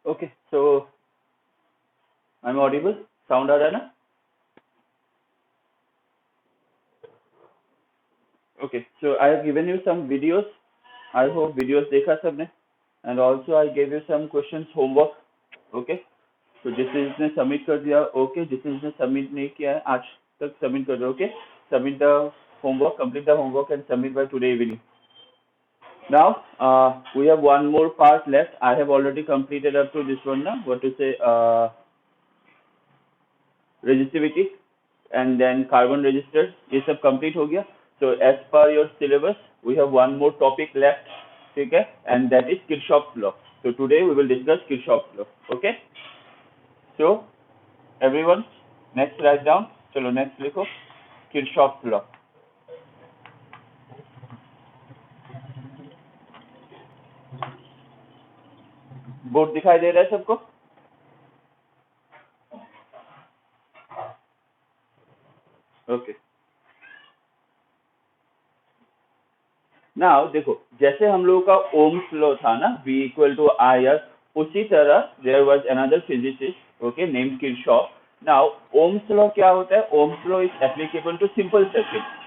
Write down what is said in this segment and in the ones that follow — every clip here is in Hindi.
Okay, so I'm audible. Sound आ रहा है ना? Okay, so I have given you some videos. I hope videos देखा सबने. And also I gave you some questions homework. Okay, so जिसने submit कर दिया, okay. जिसने submit नहीं किया है, आज तक submit कर दो. Okay, submit the homework, complete the homework, and submit by today evening. Now, we have one more part left. I have already completed up to this one now. What to say? Resistivity and then carbon register. ये सब complete हो गया. So as per your syllabus, we have one more topic left, ठीक है? And that is Kirchhoff's law. So today we will discuss Kirchhoff's law. Okay? So everyone, next write down. चलो next लिखो. Kirchhoff's law. बोर्ड दिखाई दे रहा है सबको? Okay. नाउ देखो, जैसे हम लोगों का ओम्स लॉ था ना, V equal to I R, उसी तरह there was another physicist, okay, named Kirchhoff. Now Ohm's law क्या होता है? Ohm's law is applicable to simple circuit.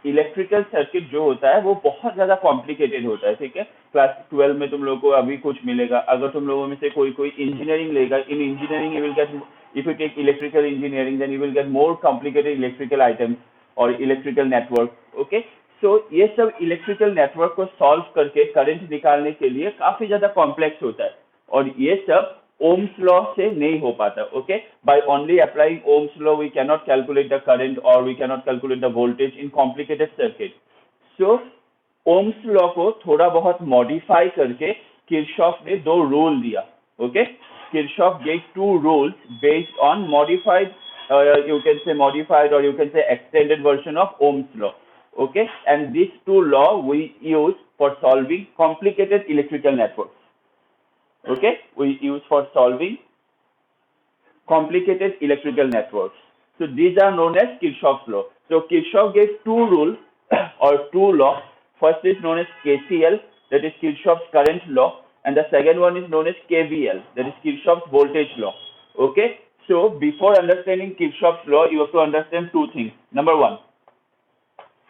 Electrical circuit जो होता है वो बहुत ज्यादा कॉम्प्लिकेटेड होता है, ठीक है? क्लास 12 में तुम लोगों को अभी कुछ मिलेगा. अगर तुम लोगों में से कोई कोई इंजीनियरिंग लेगा, in engineering you will get, if you take electrical engineering then you will get more complicated electrical items और इलेक्ट्रिकल नेटवर्क. ओके, सो ये सब इलेक्ट्रिकल नेटवर्क को सॉल्व करके करंट निकालने के लिए काफी ज्यादा कॉम्प्लेक्स होता है, और ये सब Ohm's law से नहीं हो पाता. Okay, by only applying Ohm's law we cannot calculate the current or we cannot calculate the voltage in complicated circuit. So Ohm's law को थोड़ा बहुत modify करके Kirchhoff ने दो rule दिया. Okay, Kirchhoff gave two rules based on modified, you can say modified or you can say extended version of Ohm's law. Okay, and these two law we use for solving complicated electrical networks. Okay, we use for solving complicated electrical networks. So these are known as Kirchhoff's law. So Kirchhoff gave two rules or two laws. First is known as KCL, that is Kirchhoff's current law, and the second one is known as KVL, that is Kirchhoff's voltage law. Okay, so before understanding Kirchhoff's law, you have to understand two things. Number one,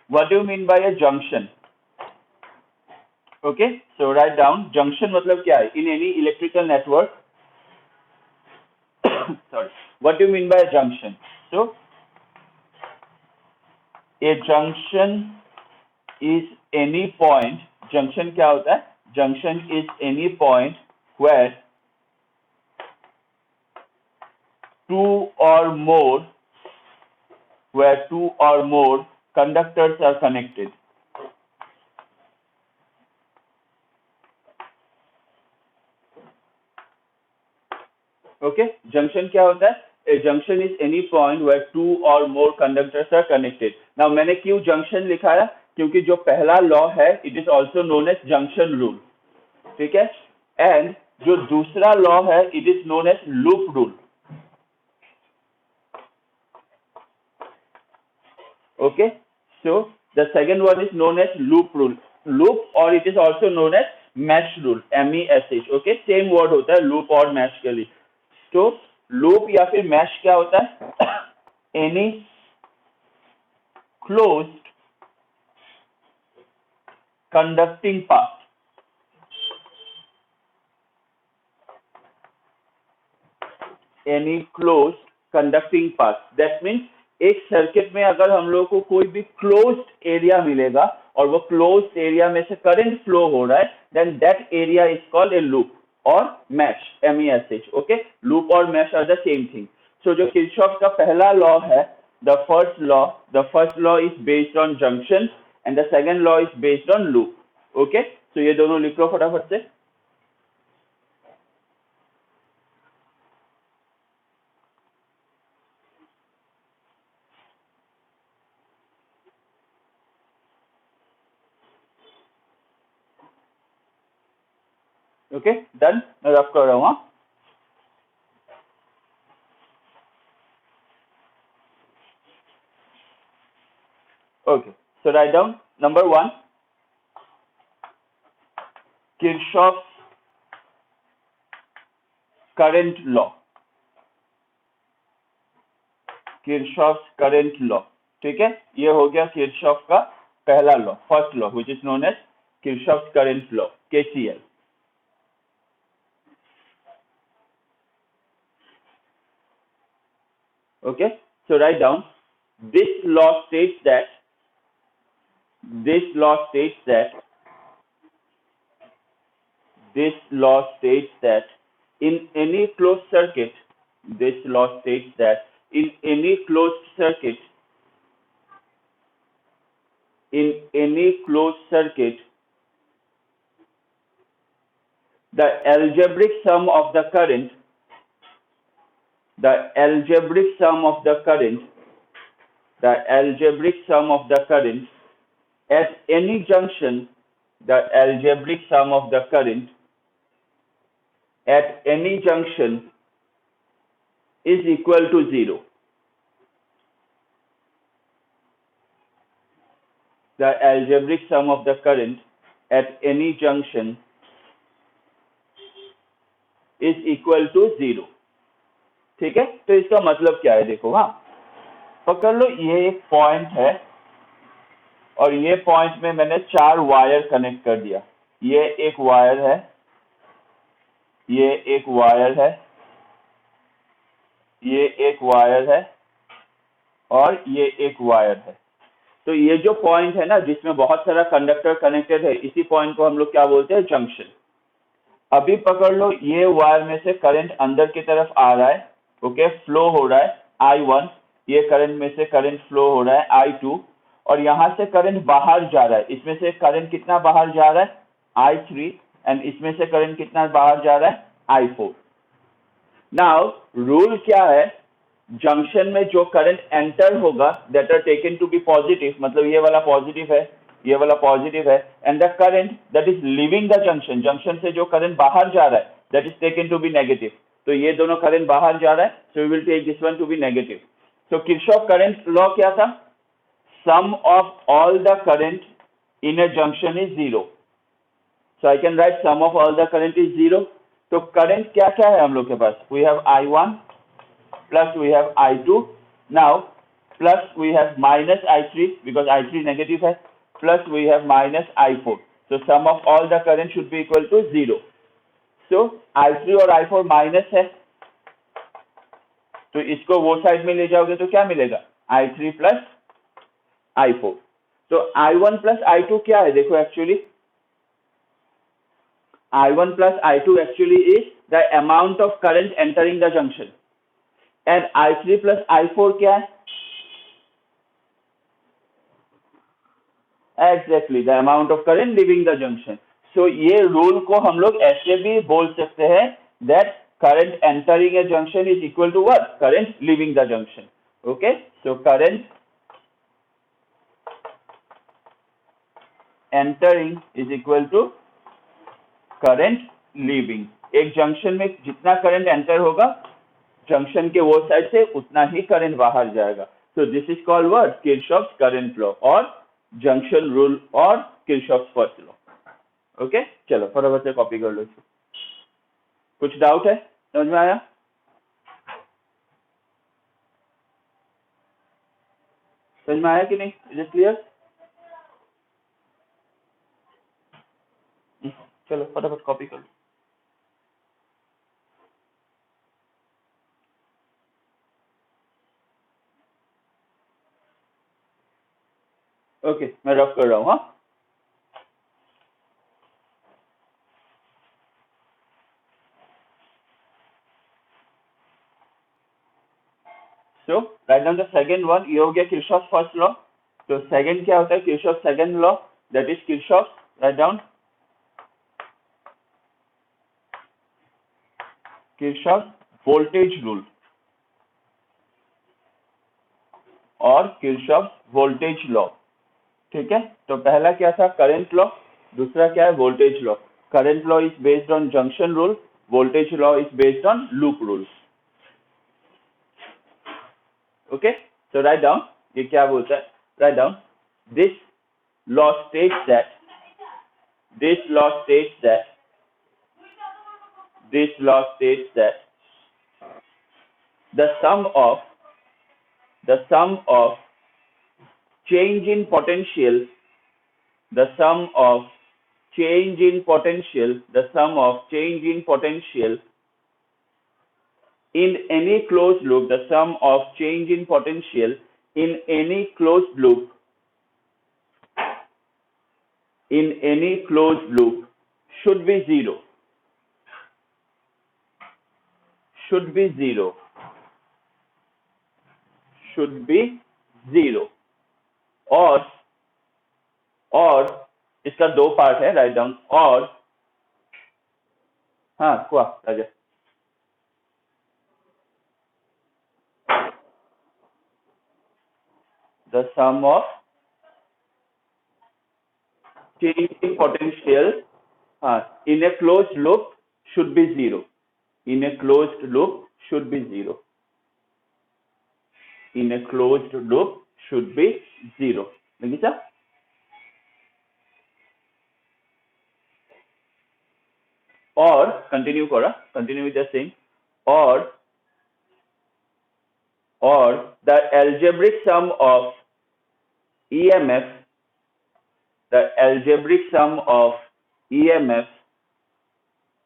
what do you mean by a junction? Okay, so write down junction मतलब क्या है? In any electrical network, sorry, what do you mean by a junction? So a junction is any point. Junction क्या होता है? Junction is any point where two or more conductors are connected. Okay, junction क्या होता है? A junction is any point where two or more conductors are connected. Now मैंने क्यों junction लिखाया? क्योंकि जो पहला law है, it is also known as junction rule. ठीक है? And जो दूसरा law है, it is known as loop rule. Okay, so the second one is known as loop rule. Loop, or it is also known as mesh rule. MESH. Okay, same word होता है loop और mesh के लिए. तो लूप या फिर मैश क्या होता है? Any closed conducting path. Any closed conducting path, that means एक सर्किट में अगर हम लोग को कोई भी क्लोज्ड एरिया मिलेगा और वो क्लोज्ड एरिया में से करंट फ्लो हो रहा है, then that area is called a loop or mesh, MESH. Okay, loop or mesh are the same thing. So जो Kirchhoff का पहला law है, the first law is based on junction and the second law is based on loop. Okay, so ये दोनों लिख लो फटाफट से. Okay, done. मैं रफ कर रहा हूँ. Okay, so write down number one, Kirchhoff's current law, Kirchhoff's current law, ठीक है। ये हो गया किरचॉफ का पहला law, first law, which is known as Kirchhoff's current law, KCL. Okay, so write down, this law states that this law states that this law states that in any closed circuit, this law states that in any closed circuit, in any closed circuit, the algebraic sum of the current, the algebraic sum of the current, the algebraic sum of the current at any junction, the algebraic sum of the current at any junction is equal to 0. The algebraic sum of the current at any junction is equal to 0. ठीक है, तो इसका मतलब क्या है, देखो, हाँ, पकड़ लो, ये एक पॉइंट है और ये पॉइंट में मैंने 4 वायर कनेक्ट कर दिया। ये एक वायर है, ये एक वायर है, ये एक वायर है और ये एक वायर है। तो ये जो पॉइंट है ना, जिसमें बहुत सारा कंडक्टर कनेक्टेड है, इसी पॉइंट को हम लोग क्या बोलते हैं, जंक्शन। अभी पकड़ लो, ये वायर में से करंट अंदर की तरफ आ रहा है, ओके, फ्लो हो रहा है I1, ये करंट में से करंट फ्लो हो रहा है I2, और यहां से करंट बाहर जा रहा है। इसमें से करंट कितना बाहर जा रहा है, I3, एंड इसमें से करंट कितना बाहर जा रहा है, I4। नाउ रूल क्या है, जंक्शन में जो करंट एंटर होगा, that are taken to be positive, मतलब ये वाला पॉजिटिव है, ये वाला पॉजिटिव है, and the current that is leaving the junction, junction से जो करंट बाहर जा रहा है, that is taken to be negative. तो ये दोनों करंट बाहर जा रहा है, so we will take this one to be negative. So Kirchhoff current law क्या था, sum of all the current in a junction is 0। So I can write sum of all the current is 0। तो करंट क्या क्या है हम लोग के पास, we have I1 plus we have I2, now plus we have minus I3 because I3 negative है, plus we have minus I4, so sum of all the current should be equal to 0. so I3 और I4 माइनस है, तो इसको वो साइड में ले जाओगे तो क्या मिलेगा, I3 plus I4। तो I1 plus I2 क्या है, देखो, actually I1 plus I2 actually is the amount of current entering the junction, and I3 plus I4 क्या है, exactly the amount of current leaving the junction. So ये रूल को हम लोग ऐसे भी बोल सकते हैं that current entering a junction is equal to what, current leaving the junction. Okay, so current entering is equal to current leaving. एक जंक्शन में जितना करंट एंटर होगा, जंक्शन के वो साइड से उतना ही करंट बाहर जाएगा। So this is called what, Kirchhoff's current law और जंक्शन रूल और किरचॉफ्स फर्स्ट लॉ। ओके, चलो फटाफट से कॉपी कर लो इसको। कुछ डाउट है, समझ में आया, समझ में आया कि नहीं, इज इट क्लियर? चलो फटाफट कॉपी कर लो। ओके, मैं रफ कर रहा हूँ, हाँ। So write down the second one, ये हो गया किरचॉफ फर्स्ट लॉ। तो सेकंड क्या होता है, Kirchhoff second law, that is Kirchhoff, write down, Kirchhoff voltage rule और किरचॉफ वोल्टेज लॉ। ठीक है, तो पहला क्या था, करंट लॉ, दूसरा क्या है, voltage law. Current law is based on junction rule, voltage law is based on loop rule. Okay, so write down, ये क्या बोलता है, write down, this law states that, this law states that, this law states that the sum of change in potential, the sum of change in potential, the sum of change in potential in any closed loop, the sum of change in potential in any closed loop, should be zero, should be zero, should be zero. और इसका दो पार्ट है, राइट डाउन। और हाँ कुआ राजा, the sum of change in potential in a closed loop should be zero, in a closed loop should be zero, in a closed loop should be zero। लगी सा? or continue kora, continue with the same, or the algebraic sum of EMF, the algebraic sum of EMF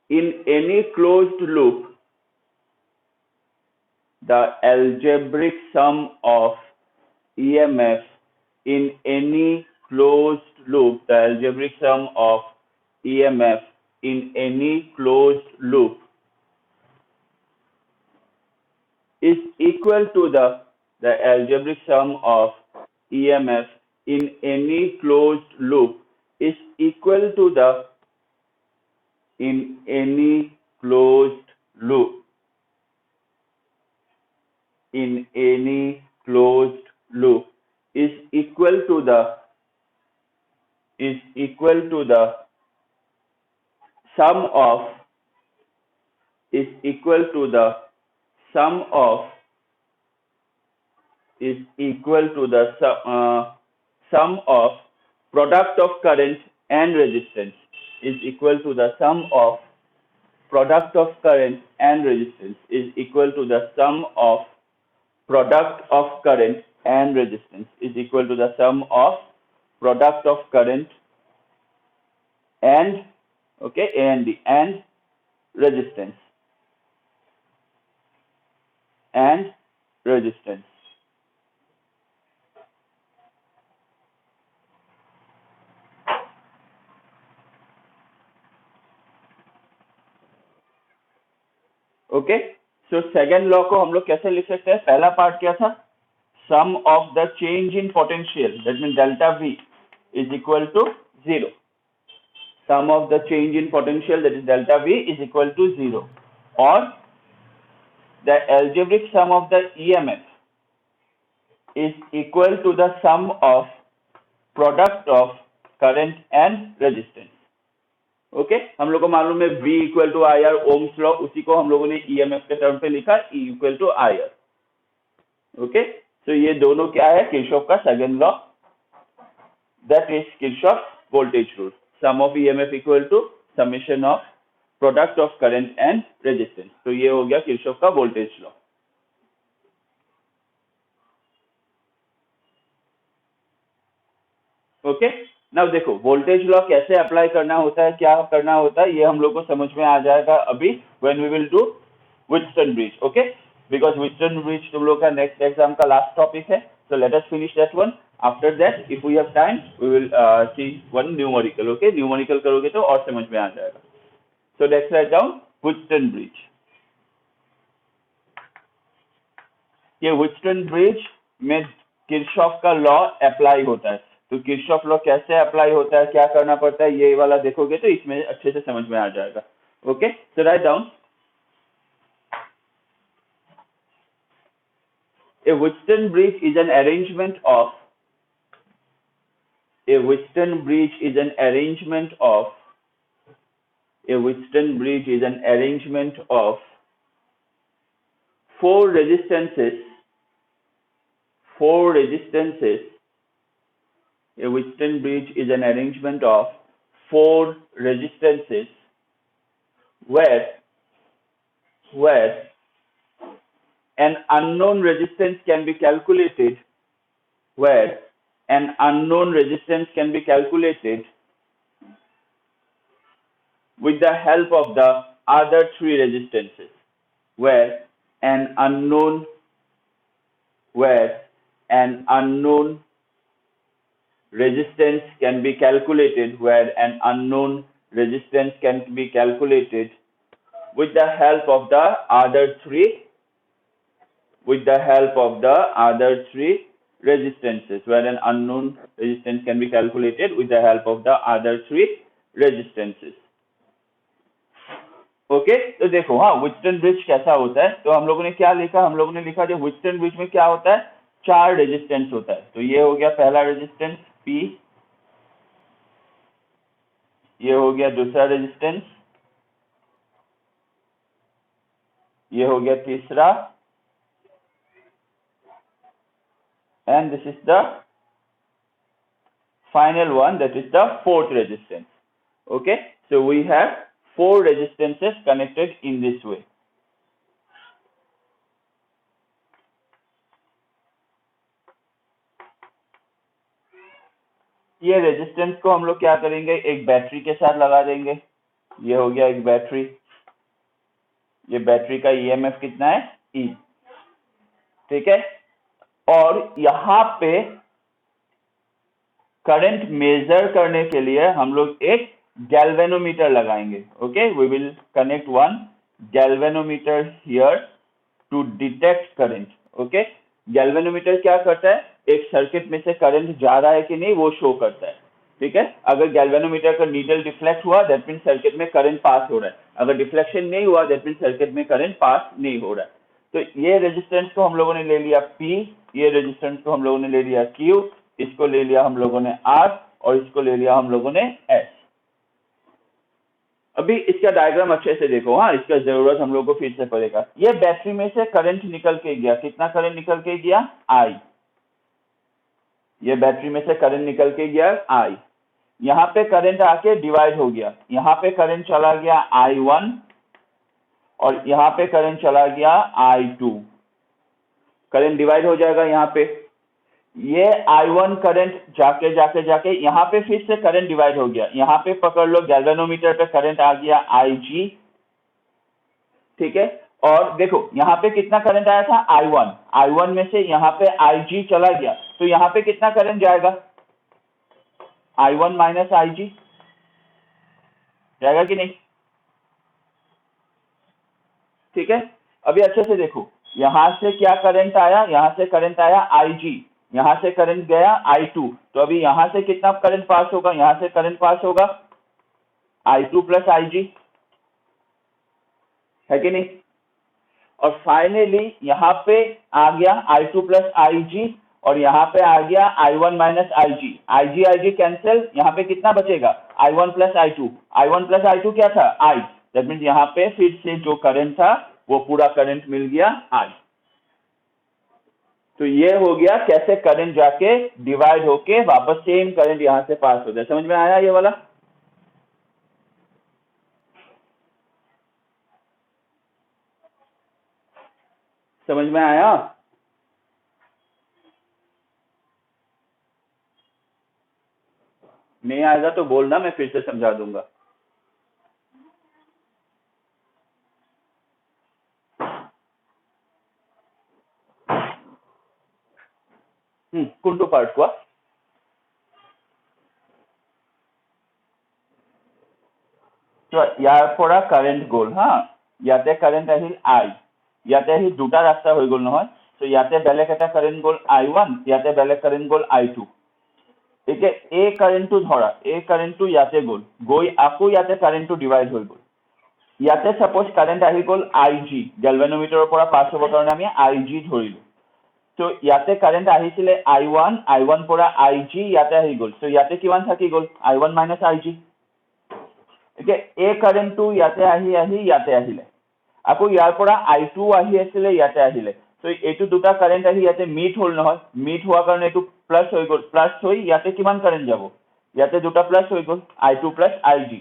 in any closed loop, the algebraic sum of EMF in any closed loop, the algebraic sum of EMF in any closed loop is equal to the algebraic sum of EMF in any closed loop is equal to the in any closed loop, in any closed loop is equal to the sum of is equal to the sum of is equal to the sum of product of current and resistance, is equal to the sum of product of current and resistance, is equal to the sum of product of current and resistance, is equal to the sum of product of current and okay A and B and resistance and resistance। Okay so second law को हम लोग कैसे लिख सकते हैं? पहला पार्ट क्या था? Sum of the change in potential, that mean delta V is equal to zero, sum of the change in potential, that is delta V, is equal to zero, or the algebraic sum of the EMF is equal to the sum of product of current and resistance। Okay हम लोग को मालूम है V equal to I R, Ohm's law, उसी को हम लोगों ने EMF के टर्म पे लिखा, E equal to I R. Okay so ये दोनों क्या है? किरचॉफ का second law, that is Kirchhoff voltage rule. Sum of EMF equal to summation of product of current and resistance. तो ये हो गया किरचॉफ का वोल्टेज लॉ। ओके नाउ देखो वोल्टेज लॉ कैसे अप्लाई करना होता है, क्या करना होता है, ये हम लोग को समझ में आ जाएगा अभी when we will do Wheatstone bridge. Okay because Wheatstone bridge तुम लोग का नेक्स्ट एग्जाम का लास्ट टॉपिक है, so let us finish that one. After that if we have time we will see one numerical। okay numerical करोगे तो और समझ में आ जाएगा। so let's write down Wheatstone bridge. ये व्हिटस्टोन ब्रिज में किरचॉफ का लॉ अप्लाई होता है। तो किरचॉफ लॉ कैसे अप्लाई होता है, क्या करना पड़ता है, ये वाला देखोगे तो इसमें अच्छे से समझ में आ जाएगा। Okay so write down a Wheatstone bridge is an arrangement of a Wheatstone bridge is an arrangement of a Wheatstone bridge is an arrangement of four resistances a Wheatstone bridge is an arrangement of four resistances where an unknown resistance can be calculated, where an unknown resistance can be calculated with the help of the other three resistances, where an unknown resistance can be calculated, with the help of the other three resistances, where an unknown resistance can be calculated with the help of the other three resistances. Okay तो देखो, हाँ, व्हिटस्टोन ब्रिज कैसा होता है, तो हम लोगों ने क्या लिखा, हम लोगों ने लिखा जो व्हिटस्टोन ब्रिज में क्या होता है, 4 रेजिस्टेंस होता है। तो ये हो गया पहला रेजिस्टेंस P, ये हो गया दूसरा रेजिस्टेंस, ये हो गया तीसरा, and this is the final one, that is the 4th resistance. Okay, so we have 4 resistances connected in this way. ये रेजिस्टेंस को हम लोग क्या करेंगे, एक बैटरी के साथ लगा देंगे। ये हो गया एक बैटरी, ये बैटरी का ईएमएफ कितना है, E, ठीक है। और यहाँ पे करंट मेजर करने के लिए हम लोग एक गैल्वेनोमीटर लगाएंगे। Okay, we will connect one galvanometer here to detect current. Okay, galvanometer क्या करता है, एक सर्किट में से करंट जा रहा है कि नहीं वो शो करता है। ठीक है, अगर गैल्वेनोमीटर का नीडल डिफ्लेक्ट हुआ दैट मीन सर्किट में करंट पास हो रहा है, अगर डिफ्लेक्शन नहीं हुआ दैट मीन सर्किट में करंट पास नहीं हो रहा है। तो ये रेजिस्टेंस को हम लोगों ने ले लिया P, ये रेजिस्टेंस को हम लोगों ने ले लिया Q, इसको ले लिया हम लोगों ने R और इसको ले लिया हम लोगों ने S। अभी इसका डायग्राम अच्छे से देखो, हाँ, इसका जरूरत हम लोग को फिर से पड़ेगा। ये बैटरी में से करंट निकल के गया, कितना करंट निकल के गया, I। ये बैटरी में से करंट निकल के गया I, यहाँ पे करंट आके डिवाइड हो गया, यहाँ पे करंट चला गया I1 और यहाँ पे करंट चला गया I2, करंट डिवाइड हो जाएगा यहाँ पे। ये I1 करंट जाके यहाँ पे फिर से करंट डिवाइड हो गया, यहाँ पे पकड़ लो गैल्वेनोमीटर पे करंट आ गया IG, ठीक है। और देखो यहाँ पे कितना करंट आया था, I1 में से यहाँ पे IG चला गया, तो यहाँ पे कितना करंट जाएगा, I1 माइनस IG जाएगा कि नहीं, ठीक है। अभी अच्छे से देखो, यहाँ से क्या करंट आया, यहाँ से करंट आया IG, यहाँ से करंट गया I2, तो अभी यहाँ से कितना करंट पास होगा, यहाँ से करंट पास होगा I2 प्लस IG, है कि नहीं। और फाइनली यहाँ पे आ गया I2 प्लस IG और यहाँ पे आ गया I1 माइनस IG कैंसिल, यहाँ पे कितना बचेगा, I1 प्लस I2 क्या था, I, दैट मीन्स यहाँ पे फिर से जो करंट था वो पूरा करंट मिल गया I। तो ये हो गया कैसे करंट जाके डिवाइड होके वापस सेम करंट यहाँ से पास होता है। समझ में आया ये वाला, समझ में आया। नहीं आएगा तो बोलना, मैं फिर से समझा दूंगा। कोणतो पार्ट को यार পৰা কারেন্ট গ'ল, হা, ইয়াতে কারেন্ট আহিল I, ইয়াতে আহি দুটা ৰাস্তা হৈ গ'ল নহয়, তো ইয়াতে বেলেগ এটা কারেন্ট গ'ল I1, ইয়াতে বেলেগ কারেন্ট গ'ল I2। এতিয়া এই কারেন্টটো ধৰা, এই কারেন্টটো ইয়াতে গ'ল, গৈ আকৌ ইয়াতে কারেন্টটো ডিভাইড হৈ গ'ল। ইয়াতে সাপোজ কারেন্ট আহি গ'ল IG, গেলভেনোমিটাৰৰ পৰা পাছ হ'বৰ কাৰণে আমি IG ধৰিলো। তো ইয়াতে কারেন্ট আহিছিলে I1 পৰা IG ইয়াতে আহি গ'ল, তো ইয়াতে কিমান থাকি গ'ল, I1 মাইনাস IG। এতিয়া এই কারেন্টটো ইয়াতে আহি ইয়াতে আহিলে, আকৌ ইয়াৰ পৰা I2 আহি আছিলে ইয়াতে আহিলে, তো এইটো দুটা কারেন্ট আহি ইয়াতে মিট হল নহয়, মিট হোৱাৰ কাৰণে এইটো প্লাস হৈ গ'ল, প্লাস হৈ ইয়াতে কিমান কারেন্ট যাব, ইয়াতে দুটা প্লাস হৈ গ'ল I2 প্লাস IG।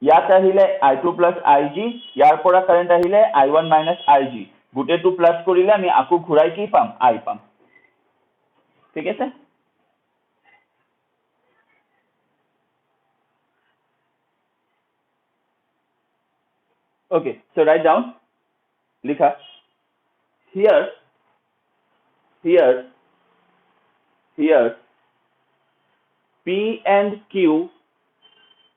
ইয়াতে আহিলে I2 প্লাস IG, ইয়াৰ পৰা কারেন্ট আহিলে I1 মাইনাস IG, গোটেইটো প্লাস কৰিলে আমি আকৌ ঘূৰাই কি পাম আই পাম ঠিক আছে okay so write down likha here P and Q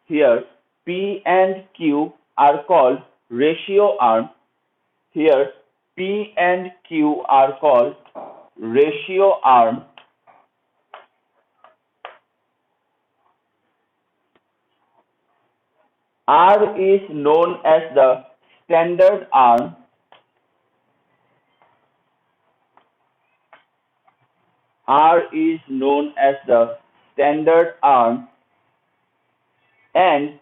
here P and Q are called ratio arm here P and Q are called ratio arm R is known as the standard arm R is known as the standard arm and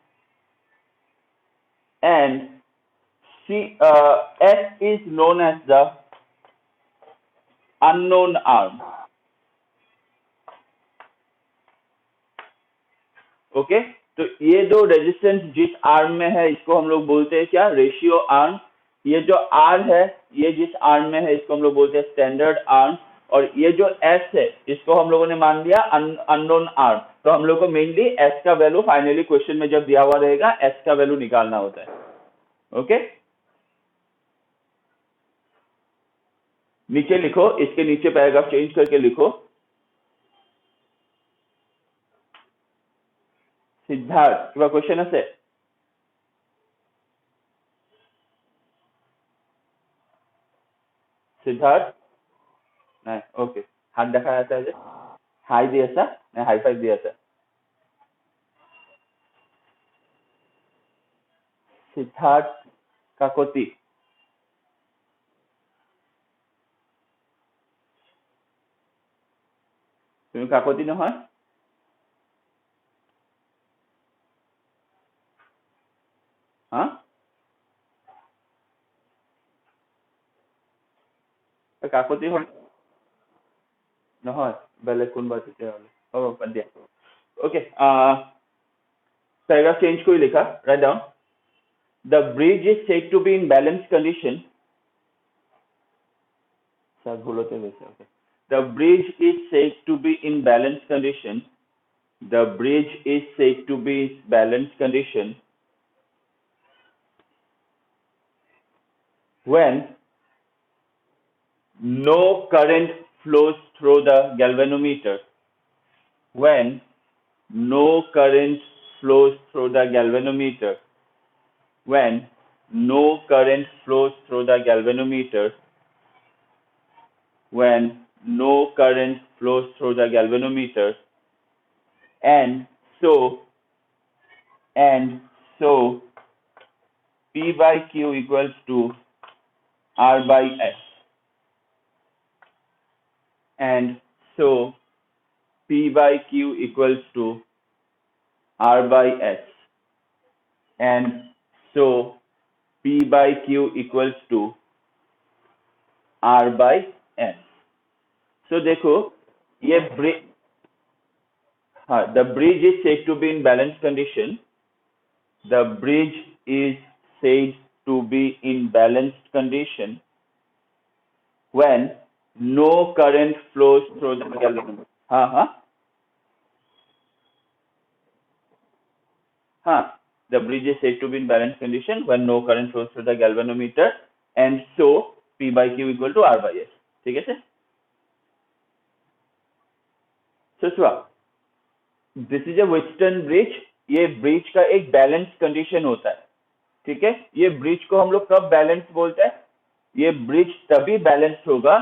S is known as the unknown arm. Okay तो ये दो रेजिस्टेंस जिस आर्म में है इसको हम लोग बोलते हैं क्या रेशियो आर्म ये जो आर है ये जिस आर्म में है इसको हम लोग बोलते हैं स्टैंडर्ड आर्म और ये जो एस है इसको हम लोगों ने मान लिया अननोन आर्म तो हम लोग को मेनली एस का वैल्यू फाइनली क्वेश्चन में जब दिया हुआ रहेगा एस का वैल्यू निकालना होता है ओके नीचे लिखो इसके नीचे पैराग्राफ चेंज करके लिखो सिद्धार्थ किंवा क्वेश्चन আছে সিদ্ধার্থ নাই ওকে হাত দেখা আছে যে হাই দি আছে না হাই ফাইভ দি আছে সিদ্ধার্থ কাকতি তুমি কাকতি নহয় হা কাকতি হয় নহয় বেলেগ কোনবা তেতিয়াহ'লে হ'ব বাদ দিয়া ওকে पैराग्राफ चेंज कोई लिखा write down the bridge is said to be in balance condition sir भूलोते वैसे okay the bridge is said to be in balance condition the bridge is said to be in balance condition when no current flows through the galvanometer when no current flows through the galvanometer when no current flows through the galvanometer when no current flows through the galvanometer and so P by Q equals to R by S and so P by Q equals to R by S and so P by Q equals to R by S. So देखो ये the bridge is said to be in balanced condition. The bridge is said to be in balanced condition when no current flows through the galvanometer. The bridge is said to be in balanced condition when no current flows through the galvanometer and so P by Q equal to R by S. ठीक है sir? So this is a Wheatstone bridge. ये ब्रिज का एक बैलेंस कंडीशन होता है ठीक है ये ब्रिज को हम लोग कब बैलेंस बोलते हैं ये ब्रिज तभी बैलेंस होगा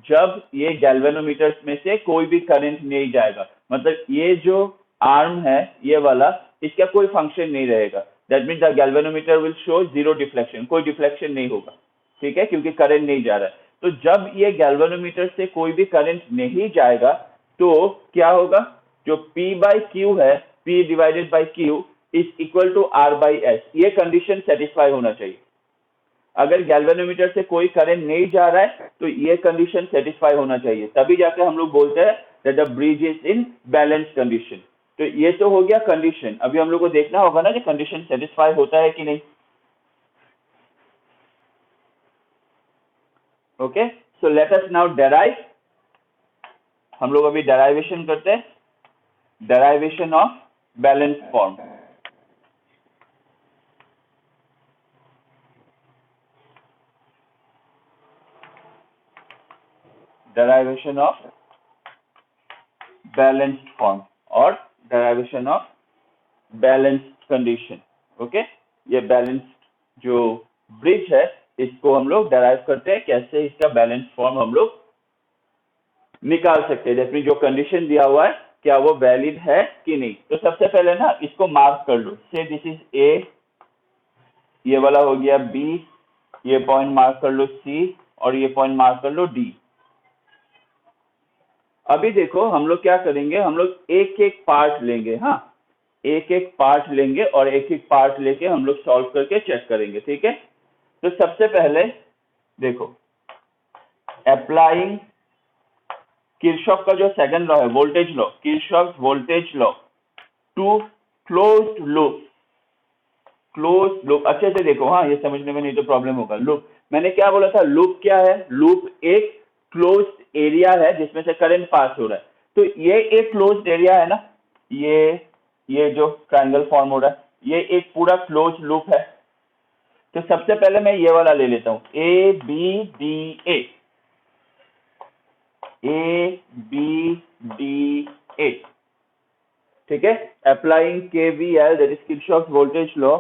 जब ये गैल्वेनोमीटर में से कोई भी करंट नहीं जाएगा मतलब ये जो आर्म है ये वाला इसका कोई फंक्शन नहीं रहेगा that means the galvanometer will show zero deflection कोई डिफ्लेक्शन नहीं होगा ठीक है क्योंकि करंट नहीं जा रहा है तो जब ये गैल्वेनोमीटर से कोई भी करंट नहीं जाएगा तो क्या होगा जो P by Q है P divided by Q is equal to R by S ये कंडीशन सेटिस्फाई होना चाहिए अगर गैल्वेनोमीटर से कोई करंट नहीं जा रहा है तो ये कंडीशन सेटिस्फाई होना चाहिए तभी जाके हम लोग बोलते हैं that the bridge is in balance condition तो ये तो हो गया कंडीशन अभी हम लोग को देखना होगा ना कि कंडीशन सेटिस्फाई होता है कि नहीं okay, so let us now derive, हम लोग अभी डेराइवेशन करते हैं, derivation of balance form. derivation of balanced form और derivation of balanced condition। Okay, ये बैलेंस्ड जो ब्रिज है इसको हम लोग डेराइव करते हैं, कैसे इसका बैलेंस फॉर्म हम लोग निकाल सकते हैं, जैसे जो कंडीशन दिया हुआ है क्या वो वैलिड है कि नहीं। तो सबसे पहले ना इसको मार्क कर लो, से दिस इज ए, ये वाला हो गया बी, ये पॉइंट मार्क कर लो सी, और ये पॉइंट मार्क कर लो डी। अभी देखो हम लोग क्या करेंगे, हम लोग एक एक पार्ट लेंगे, हाँ एक एक पार्ट लेंगे और एक एक पार्ट लेके हम लोग सॉल्व करके चेक करेंगे, ठीक है। तो सबसे पहले देखो, अप्लाइंग किरचॉफ का जो सेकंड लॉ है voltage law, Kirchhoff voltage law to closed loop, close loop अच्छे से देखो, हाँ ये समझने में नहीं तो प्रॉब्लम होगा। लूप मैंने क्या बोला था, लूप क्या है, लूप एक क्लोज्ड एरिया है जिसमें से करंट पास हो रहा है। तो ये एक क्लोज्ड एरिया है ना, ये जो ट्रायंगल फॉर्म हो रहा है ये एक पूरा क्लोज लूप है। तो सबसे पहले मैं ये वाला ले लेता हूं, ए बी डी ए, ठीक है। Applying KVL that is Kirchhoff voltage law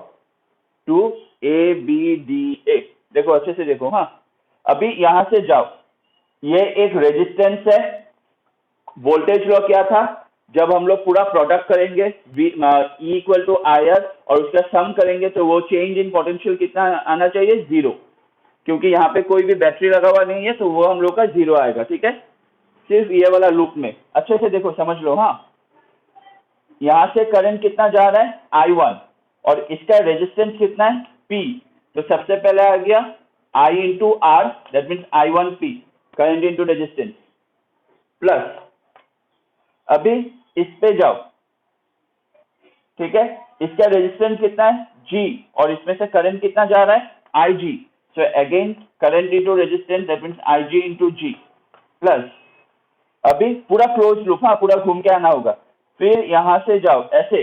to A B D A. देखो अच्छे से देखो, हाँ अभी यहां से जाओ, ये एक रेजिस्टेंस है, वोल्टेज लॉ क्या था, जब हम लोग पूरा प्रोडक्ट करेंगे E इक्वल टू IR और उसका सम करेंगे तो वो चेंज इन पोटेंशियल कितना आना चाहिए, 0, क्योंकि यहाँ पे कोई भी बैटरी लगा हुआ नहीं है तो वो हम लोग का 0 आएगा, ठीक है। सिर्फ ये वाला लूप में अच्छे से देखो, समझ लो, हाँ यहाँ से करंट कितना जा रहा है I1 और इसका रेजिस्टेंस कितना है P। तो सबसे पहले आ गया I into R, that means I1P, current into resistance, plus अभी इस पे जाओ, ठीक है, इसका रेजिस्टेंस कितना है G और इसमें से करंट कितना जा रहा है IG। So again current into resistance, that means IG into G, plus अभी पूरा क्लोज लूप, हाँ पूरा घूम के आना होगा। फिर यहां से जाओ ऐसे,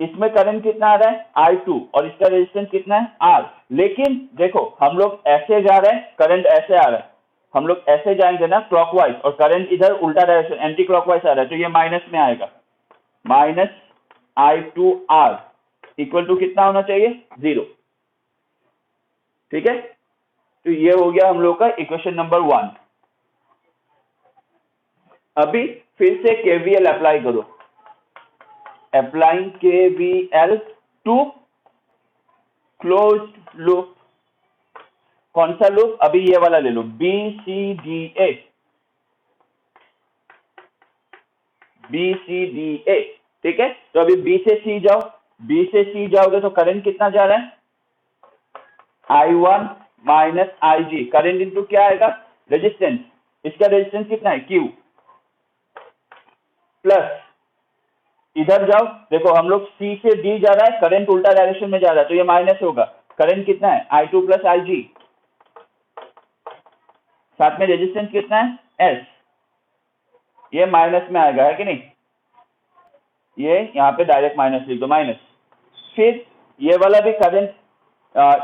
इसमें करंट कितना आ रहा है I2 और इसका रेजिस्टेंस कितना है R। लेकिन देखो हम लोग ऐसे जा रहे हैं, करंट ऐसे आ रहा है, हम लोग ऐसे जाएंगे ना क्लॉकवाइज और करंट इधर उल्टा डायरेक्शन एंटी क्लॉकवाइज आ रहा है, तो ये माइनस में आएगा, माइनस I2R इक्वल टू कितना होना चाहिए, 0, ठीक है। तो ये हो गया हम लोग का इक्वेशन नंबर 1। अभी फिर से केवीएल अप्लाई करो, applying KVL to closed loop. कौन सा लूप, अभी ये वाला ले लो, BCDA, ठीक है। तो अभी B से C जाओ, B से C जाओगे तो करंट कितना जा रहा है I1 minus IG, current into क्या आएगा रेजिस्टेंस, इसका रेजिस्टेंस कितना है Q, प्लस इधर जाओ, देखो हम लोग C से D जा रहा है, करंट उल्टा डायरेक्शन में जा रहा है तो ये माइनस होगा, करंट कितना है I2 प्लस IG, साथ में रेजिस्टेंस कितना है S, ये माइनस में आएगा, है कि नहीं, ये यहाँ पे डायरेक्ट माइनस लिख दो, माइनस। फिर ये वाला भी करंट,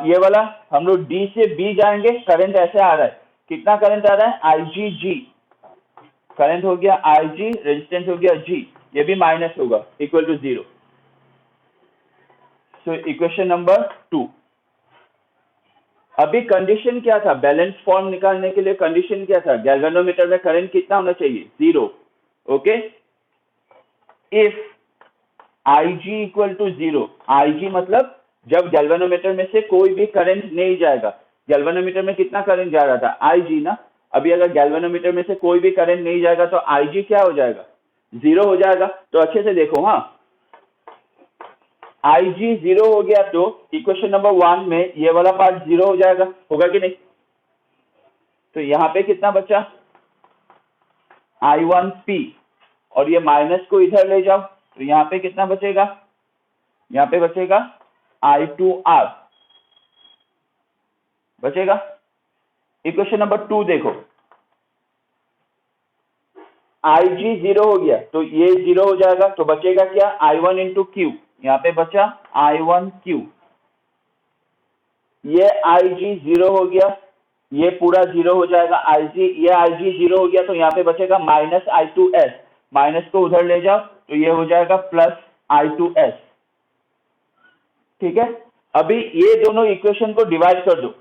ये वाला हम लोग D से B जाएंगे, करंट ऐसे आ रहा है, कितना करंट आ रहा है IGG, करंट हो गया IG, रेजिस्टेंस हो गया G, ये भी माइनस होगा, equal to 0। So equation number 2। अभी कंडीशन क्या था, बैलेंस फॉर्म निकालने के लिए कंडीशन क्या था, गैल्वेनोमीटर में करंट कितना होना चाहिए, 0, okay. If IG equal to 0, IG मतलब जब गैल्वेनोमीटर में से कोई भी करंट नहीं जाएगा, गैल्वेनोमीटर में कितना करंट जा रहा था IG ना, अभी अगर गैल्वेनोमीटर में से कोई भी करंट नहीं जाएगा तो IG क्या हो जाएगा, 0 हो जाएगा। तो अच्छे से देखो, हाँ IG 0 हो गया तो इक्वेशन नंबर 1 में ये वाला पार्ट 0 हो जाएगा, होगा कि नहीं। तो यहाँ पे कितना बचा I1P और ये माइनस को इधर ले जाओ तो यहाँ पे कितना बचेगा, यहाँ पे बचेगा I2R बचेगा, इक्वेशन नंबर 2 देखो, IG 0 हो गया तो ये 0 हो जाएगा, तो बचेगा क्या, I1 इंटू क्यू, यहाँ पे बचा I1Q। ये IG 0 हो गया, ये पूरा 0 हो जाएगा, ये IG 0 हो गया तो यहाँ पे बचेगा माइनस I2S, माइनस को उधर ले जाओ तो ये हो जाएगा प्लस I2S। ठीक है, अभी ये दोनों इक्वेशन को डिवाइड कर दो,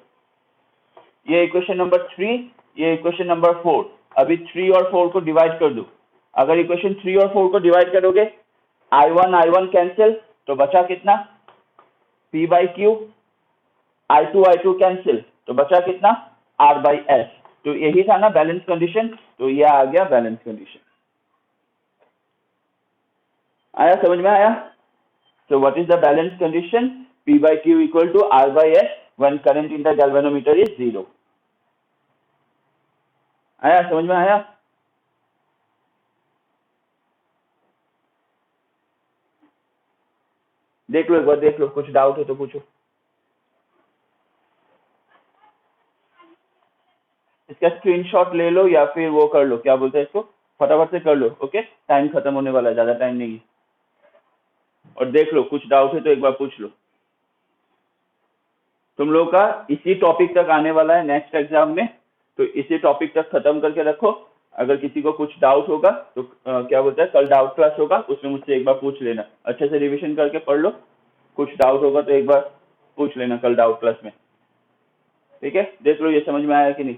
ये इक्वेशन नंबर 3, ये इक्वेशन नंबर 4, अभी 3 और 4 को डिवाइड कर दो। अगर इक्वेशन 3 और 4 को डिवाइड करोगे, I1 कैंसिल तो बचा कितना, P by Q, I2 cancel तो बचा कितना, R बाई एस। तो यही था ना बैलेंस कंडीशन, तो यह आ गया बैलेंस कंडीशन। आया, समझ में आया? So what is the balance condition? P by Q equal to R by S when current in the galvanometer is 0. आया, समझ में आया? देख लो एक बार, देख लो, कुछ डाउट है तो पूछो। इसका स्क्रीनशॉट ले लो या फिर वो कर लो, क्या बोलते हैं इसको, फटाफट से कर लो। ओके, टाइम खत्म होने वाला है, ज्यादा टाइम नहीं है। और देख लो, कुछ डाउट है तो एक बार पूछ लो। तुम लोगों का इसी टॉपिक तक आने वाला है नेक्स्ट एग्जाम में, तो इसी टॉपिक तक खत्म करके रखो। अगर किसी को कुछ डाउट होगा तो क्या बोलते हैं, कल डाउट क्लास होगा, उसमें मुझसे एक बार पूछ लेना, अच्छे से रिवीजन करके पढ़ लो। कुछ डाउट होगा तो एक बार पूछ लेना कल डाउट क्लास में। ठीक है, देख लो ये समझ में आया कि नहीं।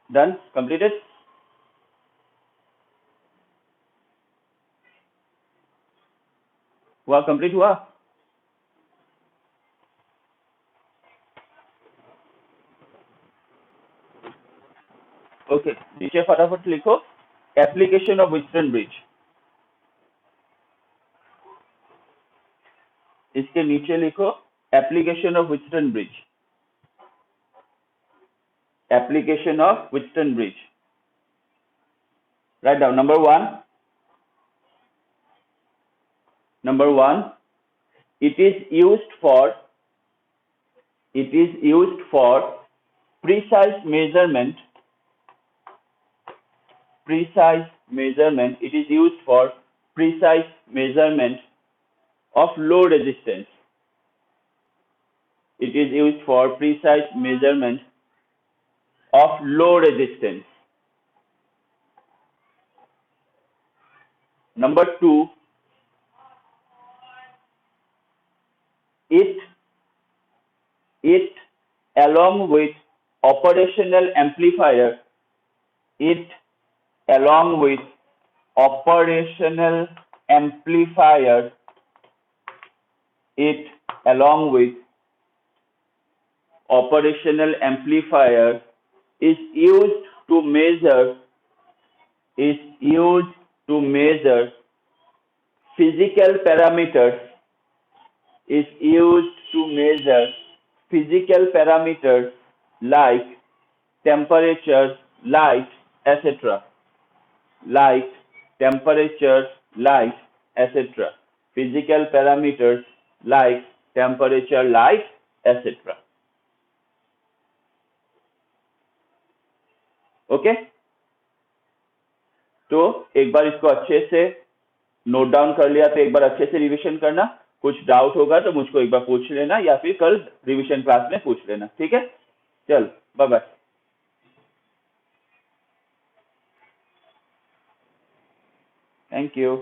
Done, completed. हुआ, कंप्लीट हुआ। ओके, नीचे फटाफट लिखो एप्लीकेशन ऑफ व्हिटस्टोन ब्रिज। इसके नीचे लिखो application of Wheatstone bridge, application of Wheatstone bridge. Write down number 1, it is used for precise measurement, it is used for precise measurement of low resistance, it is used for precise measurement of low resistance. Number 2, it along with operational amplifier, it along with operational amplifier, it along with operational amplifier is used to measure physical parameters, is used to measure physical parameters like temperature, light, etc. Like temperature, light, etc. Physical parameters like temperature, light, etc. Okay, तो एक बार इसको अच्छे से नोट डाउन कर लिया तो एक बार अच्छे से रिवीजन करना। कुछ डाउट होगा तो मुझको एक बार पूछ लेना या फिर कल रिवीजन क्लास में पूछ लेना। ठीक है, चल बाय बाय, थैंक यू।